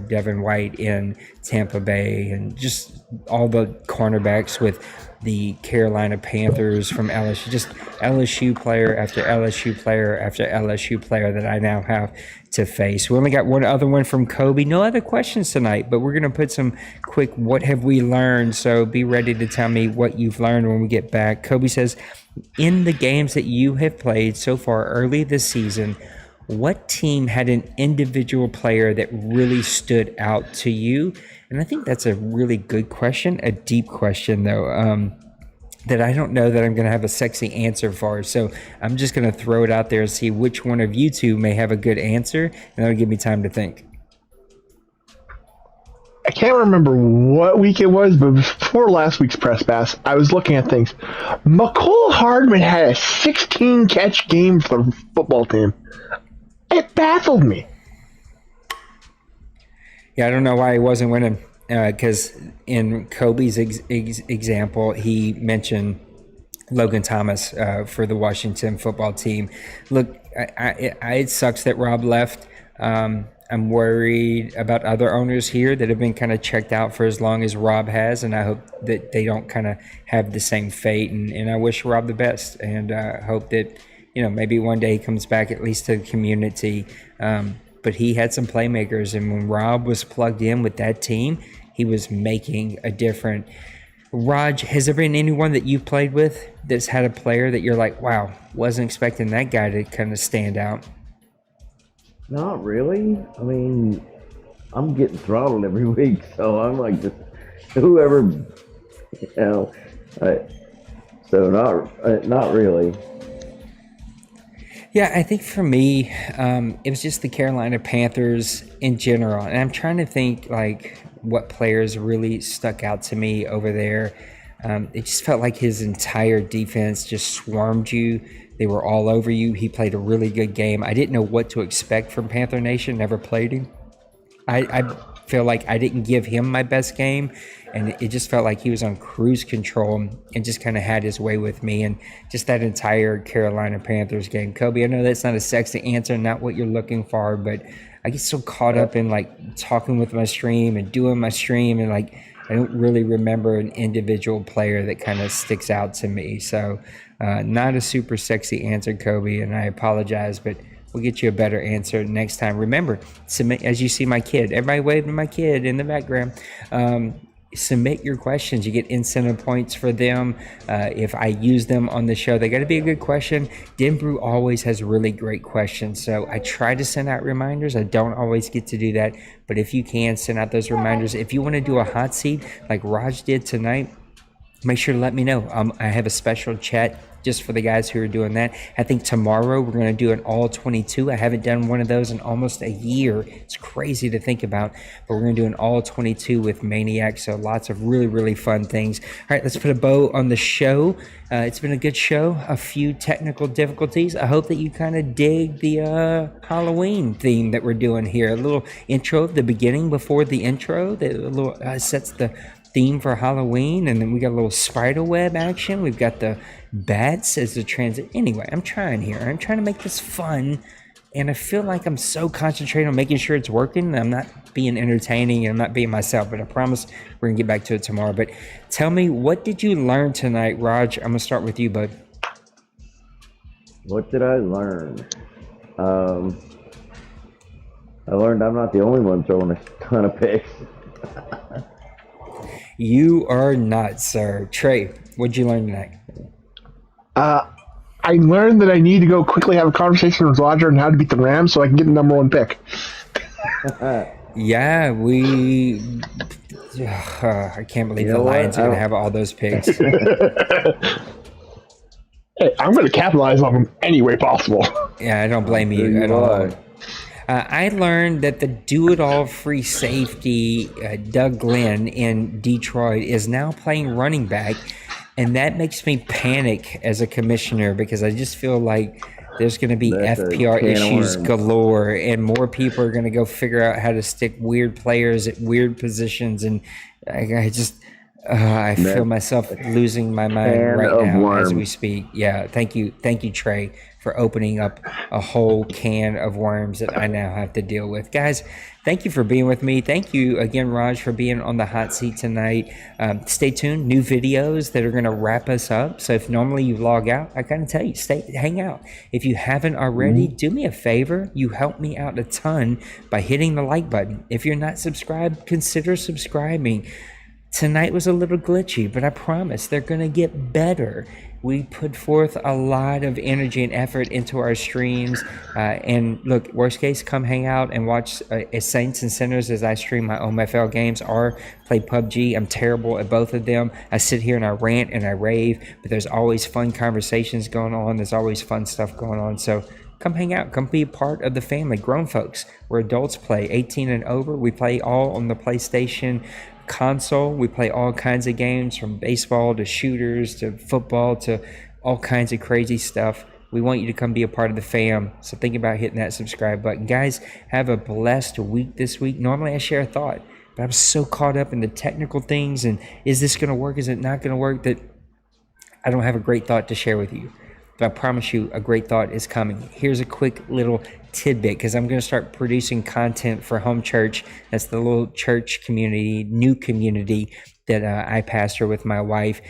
Devin White in Tampa Bay, and just all the cornerbacks with the Carolina Panthers from LSU, just LSU player after LSU player after LSU player that I now have to face. We only got one other one from Kobe. No other questions tonight, but we're going to put some quick what have we learned, so be ready to tell me what you've learned when we get back. Kobe says, in the games that you have played so far early this season, what team had an individual player that really stood out to you? And I think that's a really good question, a deep question, though, that I don't know that I'm going to have a sexy answer for. So I'm just going to throw it out there and see which one of you two may have a good answer, and that'll give me time to think. I can't remember what week it was, but before last week's Press Pass, I was looking at things. McCole Hardman had a 16-catch game for the football team. It baffled me. Yeah, I don't know why he wasn't winning, because in Kobe's example, he mentioned Logan Thomas for the Washington football team. Look, it sucks that Rob left. I'm worried about other owners here that have been kind of checked out for as long as Rob has, and I hope that they don't kind of have the same fate. And I wish Rob the best, and hope that maybe one day he comes back at least to the community. But he had some playmakers, and when Rob was plugged in with that team, he was making a difference. Raj, has there been anyone that you've played with that's had a player that you're like, wow, wasn't expecting that guy to kind of stand out? Not really. I mean, I'm getting throttled every week, so I'm like just whoever, so not really. Yeah, I think for me, it was just the Carolina Panthers in general. And I'm trying to think, like, what players really stuck out to me over there. It just felt like his entire defense just swarmed you. They were all over you. He played a really good game. I didn't know what to expect from Panther Nation. Never played him. I feel like I didn't give him my best game, and it just felt like he was on cruise control and just kind of had his way with me. And just that entire Carolina Panthers game, Kobe, I know that's not a sexy answer, not what you're looking for, but I get so caught up in like talking with my stream and doing my stream, and like I don't really remember an individual player that kind of sticks out to me. So not a super sexy answer, Kobe, and I apologize, but we'll get you a better answer next time. Remember, submit, as you see my kid, everybody waving my kid in the background. Submit your questions. You get incentive points for them. If I use them on the show, they got to be a good question. Denbrew always has really great questions, so I try to send out reminders. I don't always get to do that, but if you can, send out those reminders. If you want to do a hot seat like Raj did tonight, make sure to let me know. I have a special chat just for the guys who are doing that. I think tomorrow we're going to do an all 22. I haven't done one of those in almost a year. It's crazy to think about, but we're going to do an all 22 with Maniac. So lots of really, really fun things. All right, let's put a bow on the show. It's been a good show. A few technical difficulties. I hope that you kind of dig the Halloween theme that we're doing here. A little intro at the beginning before the intro that a little sets the theme for Halloween, and then we got a little spider web action. We've got the bats as the transit. Anyway, I'm trying here. I'm trying to make this fun, and I feel like I'm so concentrated on making sure it's working. I'm not being entertaining and I'm not being myself, but I promise we're gonna get back to it tomorrow. But tell me, what did you learn tonight, Raj? I'm gonna start with you, bud. What did I learn? I learned I'm not the only one throwing a ton of picks. You are not, sir. Trey, what'd you learn tonight? I learned that I need to go quickly have a conversation with Roger on how to beat the Rams so I can get the number one pick. Yeah, I can't believe the Lions are going to have all those picks. Hey, I'm going to capitalize on them any way possible. Yeah, I don't blame you at all. I learned that the do-it-all free safety, Doug Glenn in Detroit, is now playing running back, and that makes me panic as a commissioner because I just feel like there's going to be FPR issues galore, and more people are going to go figure out how to stick weird players at weird positions, and I feel myself losing my mind right now as we speak. Yeah, thank you, Trey, for opening up a whole can of worms that I now have to deal with. Guys, thank you for being with me. Thank you again, Raj, for being on the hot seat tonight. Stay tuned, new videos that are going to wrap us up. So if normally you log out, I gotta tell you, hang out. If you haven't already, do me a favor. You help me out a ton by hitting the like button. If you're not subscribed, consider subscribing. Tonight was a little glitchy, but I promise they're going to get better. We put forth a lot of energy and effort into our streams. And look, worst case, come hang out and watch Saints and Sinners as I stream my OMFL games or play PUBG. I'm terrible at both of them. I sit here and I rant and I rave, but there's always fun conversations going on. There's always fun stuff going on. So come hang out. Come be a part of the family. Grown folks, where adults play 18 and over. We play all on the PlayStation console. We play all kinds of games, from baseball to shooters to football to all kinds of crazy stuff. We want you to come be a part of the fam, so think about hitting that subscribe button. Guys, have a blessed week this week. Normally I share a thought, but I'm so caught up in the technical things and is this going to work, is it not going to work, that I don't have a great thought to share with you. But I promise you a great thought is coming. Here's a quick little tidbit, because I'm going to start producing content for Home Church. That's the little church community, new community that I pastor with my wife.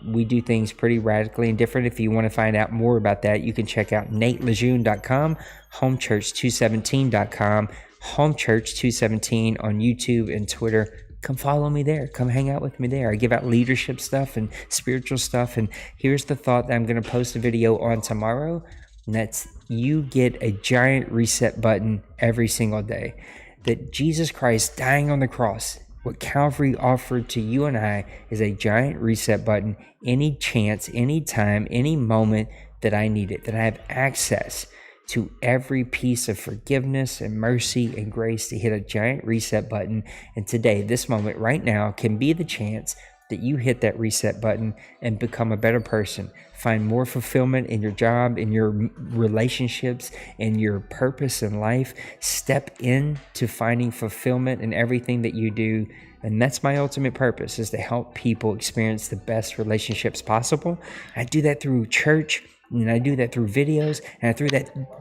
We do things pretty radically and different. If you want to find out more about that, you can check out natelejeune.com, homechurch217.com, homechurch217 on YouTube and Twitter. Come follow me there. Come hang out with me there. I give out leadership stuff and spiritual stuff. And here's the thought that I'm going to post a video on tomorrow. And that's, you get a giant reset button every single day. That Jesus Christ dying on the cross, what Calvary offered to you and I, is a giant reset button. Any chance, any time, any moment that I need it, that I have access to every piece of forgiveness and mercy and grace, to hit a giant reset button. And today, this moment right now, can be the chance that you hit that reset button and become a better person. Find more fulfillment in your job, in your relationships, in your purpose in life. Step into finding fulfillment in everything that you do. And that's my ultimate purpose, is to help people experience the best relationships possible. I do that through church, and I do that through videos, and I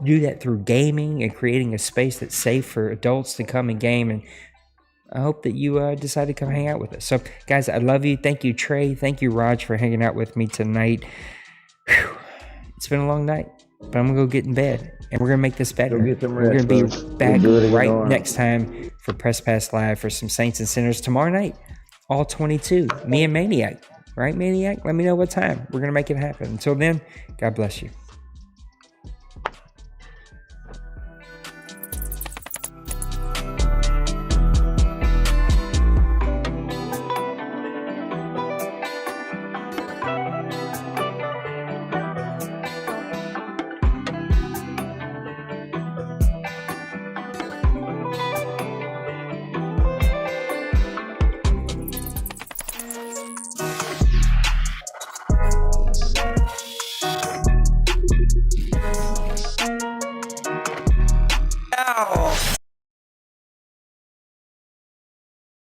do that through gaming and creating a space that's safe for adults to come and game. And I hope that you decide to come hang out with us. So, guys, I love you. Thank you, Trey. Thank you, Raj, for hanging out with me tonight. Whew. It's been a long night, but I'm going to go get in bed, and we're going to make this better. Go get some We're rest, going to be folks. back We'll do it right tomorrow. next time for Press Pass Live for some Saints and Sinners tomorrow night, all 22. Me and Maniac. Right, Maniac? Let me know what time. We're going to make it happen. Until then, God bless you.